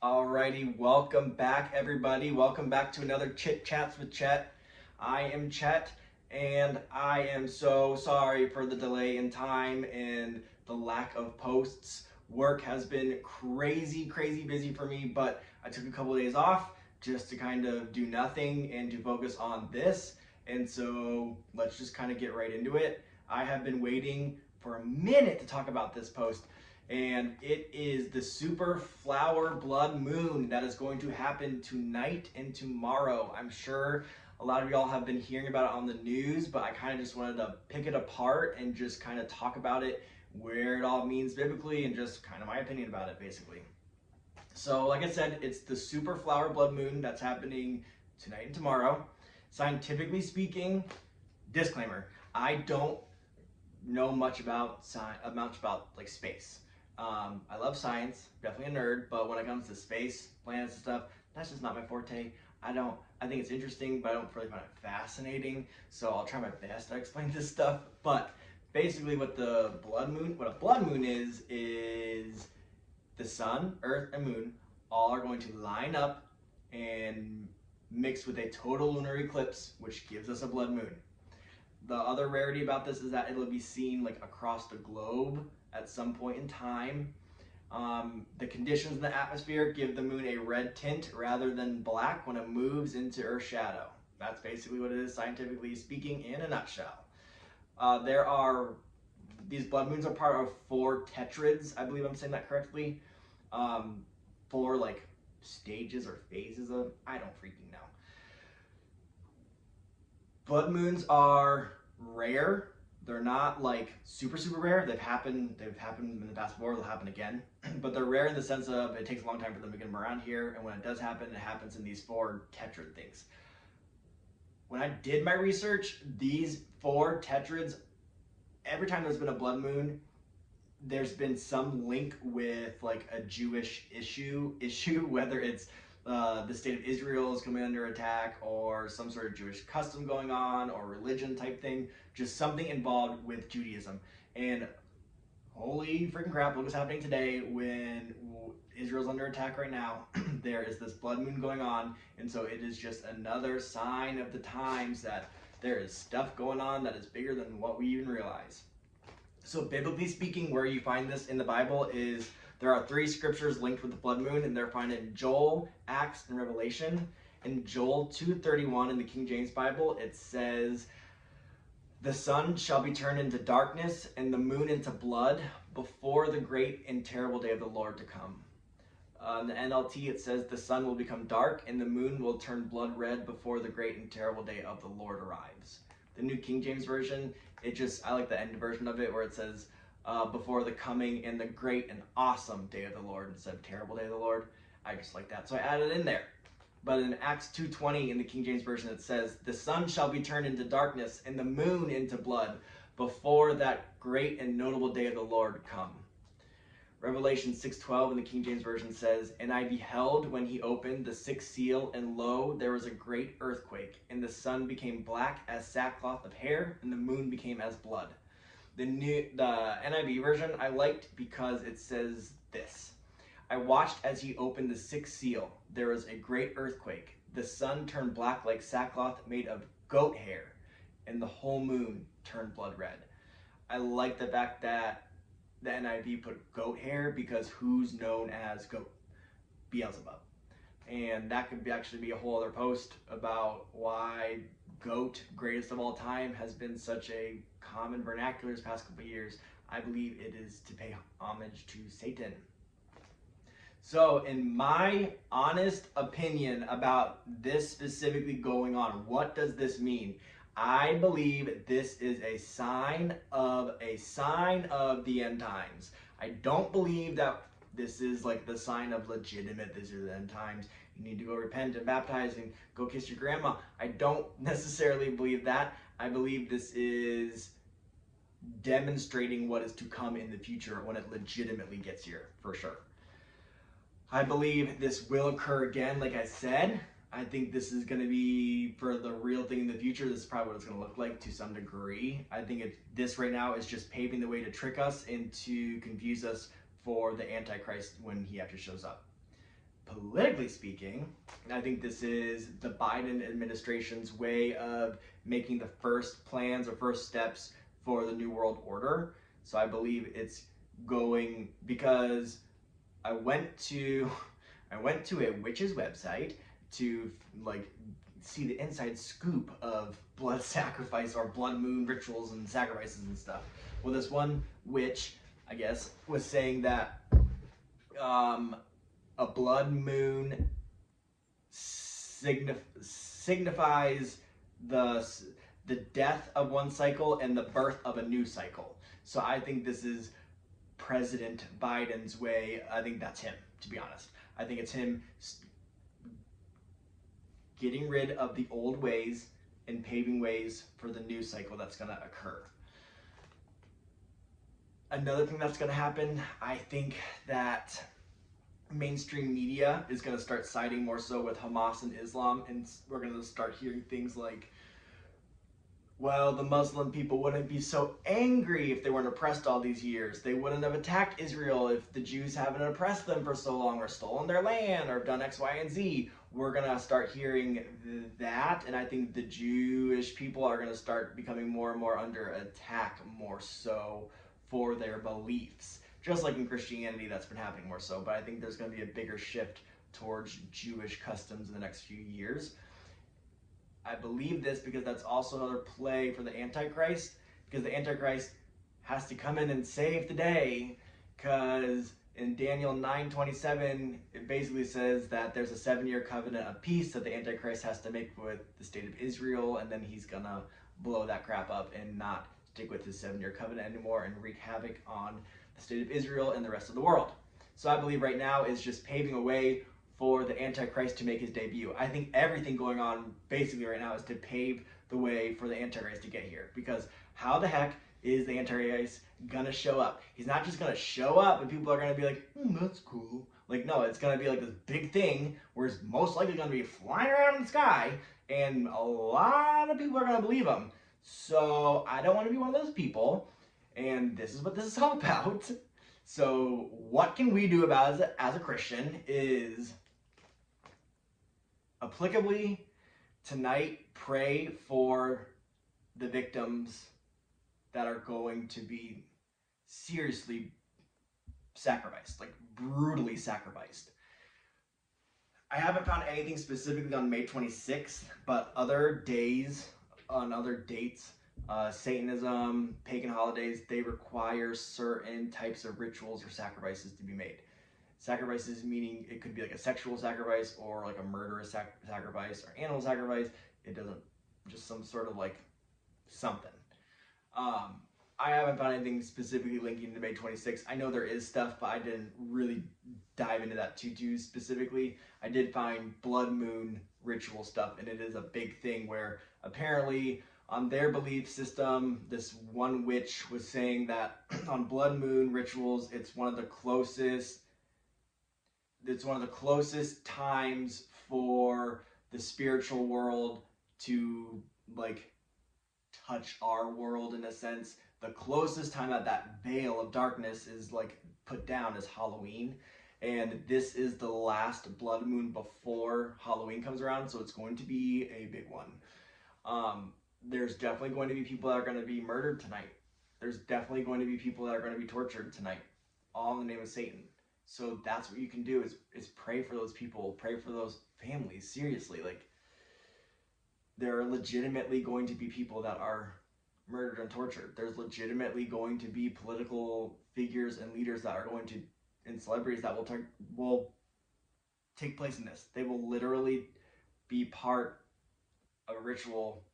Alrighty, welcome back everybody. Welcome back to another Chit Chats with Chet. I am Chet and I am so sorry for the delay in time and the lack of posts. Work has been crazy busy for me, but I took a couple of days off just to kind of do nothing and to focus on this. And so let's just kind of get right into it. I have been waiting for a minute to talk about this post, and it is the super flower blood moon that is going to happen tonight and tomorrow. I'm sure a lot of y'all have been hearing about it on the news, but I kind of just wanted to pick it apart and just kind of talk about it, where it all means biblically, and just kind of my opinion about it basically. So like I said, it's the super flower blood moon that's happening tonight and tomorrow. Scientifically speaking, disclaimer, I don't know much about like space. I love science, definitely a nerd, but when it comes to space, planets and stuff, that's just not my forte. I think it's interesting, but I don't really find it fascinating. So I'll try my best to explain this stuff. But basically what a blood moon is the sun, earth, and moon all are going to line up and mix with a total lunar eclipse, which gives us a blood moon. The other rarity about this is that it'll be seen like across the globe at some point in time. The conditions in the atmosphere give the moon a red tint rather than black when it moves into Earth's shadow. That's basically what it is, scientifically speaking, in a nutshell. These blood moons are part of 4 tetrads, I believe I'm saying that correctly. 4 like stages or phases of, I don't freaking know. Blood moons are rare. They're not like super rare. They've happened in the past before, they'll happen again. But they're rare in the sense of it takes a long time for them to get them around here, and when it does happen, it happens in these 4 tetrad things. When I did my research, these 4 tetrads, every time there's been a blood moon, there's been some link with like a Jewish issue, whether it's the state of Israel is coming under attack, or some sort of Jewish custom going on, or religion type thing, just something involved with Judaism. And holy freaking crap, look what's happening today when Israel's under attack right now. There is this blood moon going on, and so it is just another sign of the times that there is stuff going on that is bigger than what we even realize. So biblically speaking, where you find this in the Bible is there are 3 scriptures linked with the blood moon, and they're found in Joel, Acts, and Revelation. In Joel 2:31 in the King James Bible, it says, "The sun shall be turned into darkness and the moon into blood before the great and terrible day of the Lord to come." In the NLT, it says, "The sun will become dark and the moon will turn blood red before the great and terrible day of the Lord arrives." The New King James Version, I like the end version of it where it says, "Before the coming and the great and awesome day of the Lord," instead of terrible day of the Lord. I just like that, so I added it in there. But in Acts 2:20 in the King James Version, it says, "The sun shall be turned into darkness and the moon into blood before that great and notable day of the Lord come." Revelation 6:12 in the King James Version says, "And I beheld when he opened the 6th seal, and lo, there was a great earthquake, and the sun became black as sackcloth of hair, and the moon became as blood." The NIV version I liked because it says this: "I watched as he opened the 6th seal. There was a great earthquake. The sun turned black like sackcloth made of goat hair, and the whole moon turned blood red." I like the fact that the NIV put goat hair, because who's known as goat? Beelzebub. And that could actually be a whole other post about why goat, greatest of all time, has been such a common vernacular this past couple of years. I believe it is to pay homage to Satan. So in my honest opinion about this specifically going on, what does this mean? I believe this is a sign of the end times. I don't believe that this is like the sign of legitimate, this is the end times. You need to go repent and baptize and go kiss your grandma. I don't necessarily believe that. I believe this is demonstrating what is to come in the future when it legitimately gets here, for sure. I believe this will occur again, like I said. I think this is going to be for the real thing in the future. This is probably what it's going to look like to some degree. I think this right now is just paving the way to trick us and to confuse us for the Antichrist when he actually shows up. politically speaking, I think this is the Biden administration's way of making the first plans or first steps for the New World Order. So I believe it's going, because I went to a witch's website to like see the inside scoop of blood sacrifice or blood moon rituals and sacrifices and stuff. Well, this one witch, I guess, was saying that a blood moon signifies the death of one cycle and the birth of a new cycle. So I think this is President Biden's way. I think that's him, to be honest. I think it's him getting rid of the old ways and paving ways for the new cycle that's going to occur. Another thing that's going to happen, I think that mainstream media is going to start siding more so with Hamas and Islam, and we're going to start hearing things like, well, the Muslim people wouldn't be so angry if they weren't oppressed all these years. They wouldn't have attacked Israel if the Jews haven't oppressed them for so long or stolen their land or done X, Y, and Z. We're going to start hearing that, and I think the Jewish people are going to start becoming more and more under attack more so for their beliefs. Just like in Christianity, that's been happening more so, but I think there's going to be a bigger shift towards Jewish customs in the next few years. I believe this because that's also another play for the Antichrist, because the Antichrist has to come in and save the day, because in Daniel 9:27, it basically says that there's a 7-year covenant of peace that the Antichrist has to make with the state of Israel, and then he's gonna blow that crap up and not stick with his 7-year covenant anymore and wreak havoc on the state of Israel and the rest of the world. So I believe right now is just paving a way for the Antichrist to make his debut. I think everything going on basically right now is to pave the way for the Antichrist to get here. Because how the heck is the Antichrist gonna show up? He's not just gonna show up and people are gonna be like, that's cool. Like, no, it's gonna be like this big thing where it's most likely gonna be flying around in the sky and a lot of people are gonna believe him. So I don't wanna be one of those people, and this is what this is all about. So what can we do about it as a Christian is, applicably, tonight, pray for the victims that are going to be seriously sacrificed, like brutally sacrificed. I haven't found anything specifically on May 26th, but other days, on other dates, Satanism, pagan holidays, they require certain types of rituals or sacrifices to be made. Sacrifices meaning it could be like a sexual sacrifice or like a murderous sacrifice or animal sacrifice. It doesn't, just some sort of like something. I haven't found anything specifically linking to May 26th. I know there is stuff, but I didn't really dive into that too specifically. I did find blood moon ritual stuff, and it is a big thing where apparently on their belief system, this one witch was saying that on blood moon rituals, it's one of the closest times for the spiritual world to like touch our world in a sense. The closest time that veil of darkness is like put down is Halloween, and this is the last blood moon before Halloween comes around, so it's going to be a big one. There's definitely going to be people that are going to be murdered tonight. There's definitely going to be people that are going to be tortured tonight, all in the name of Satan. So that's what you can do is pray for those people, pray for those families. Seriously, like, there are legitimately going to be people that are murdered and tortured. There's legitimately going to be political figures and leaders that are going to, and celebrities that will take place in this. They will literally be part of a ritual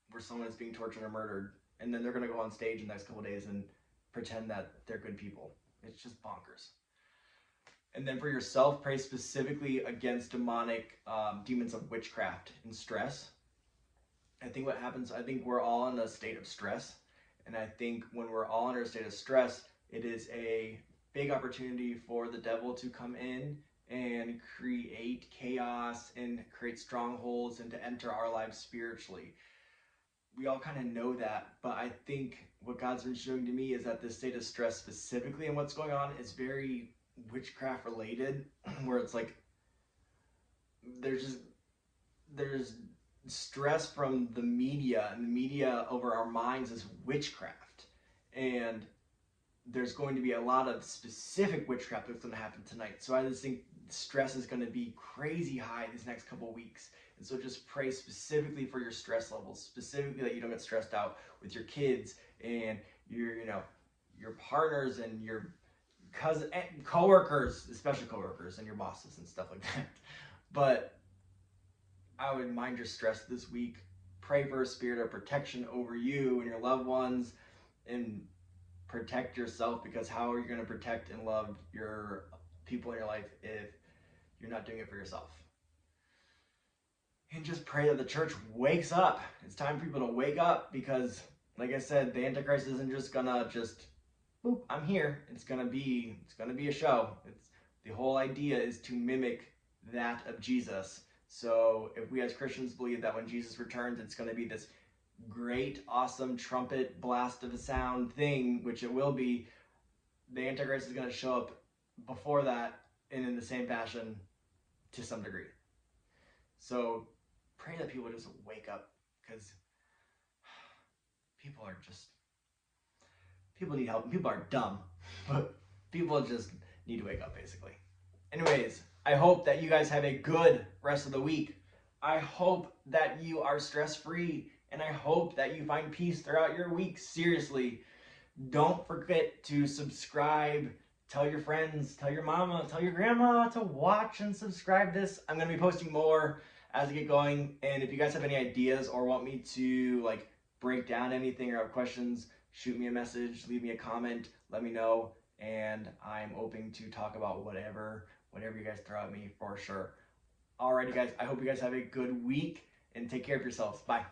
where someone is being tortured or murdered, and then they're going to go on stage in the next couple of days and pretend that they're good people. It's just bonkers. And then for yourself, pray specifically against demonic demons of witchcraft and stress. I think what happens, I think we're all in a state of stress. And I think when we're all under a state of stress, it is a big opportunity for the devil to come in and create chaos and create strongholds and to enter our lives spiritually. We all kind of know that, but I think what God's been showing to me is that this state of stress specifically and what's going on is very witchcraft related, where it's like there's stress from the media, and the media over our minds is witchcraft. And there's going to be a lot of specific witchcraft that's going to happen tonight. So I just think stress is going to be crazy high these next couple of weeks. And so just pray specifically for your stress levels, specifically that you don't get stressed out with your kids and your partners and your cousin and coworkers, especially coworkers and your bosses and stuff like that. But I would mind your stress this week. Pray for a spirit of protection over you and your loved ones, and protect yourself, because how are you going to protect and love your people in your life if you're not doing it for yourself? And just pray that the church wakes up. It's time for people to wake up, because like I said, the Antichrist isn't just gonna just boop, I'm here. It's gonna be a show. The whole idea is to mimic that of Jesus. So if we as Christians believe that when Jesus returns, it's gonna be this great, awesome trumpet blast of a sound thing, which it will be, the Antichrist is gonna show up before that and in the same fashion to some degree. So pray that people just wake up, because people need help. People are dumb, but people just need to wake up, basically. Anyways, I hope that you guys have a good rest of the week. I hope that you are stress-free, and I hope that you find peace throughout your week. Seriously, don't forget to subscribe. Tell your friends, tell your mama, tell your grandma to watch and subscribe this. I'm going to be posting more as I get going. And if you guys have any ideas or want me to break down anything or have questions, shoot me a message, leave me a comment, let me know. And I'm open to talk about whatever you guys throw at me, for sure. Alrighty guys, I hope you guys have a good week and take care of yourselves. Bye.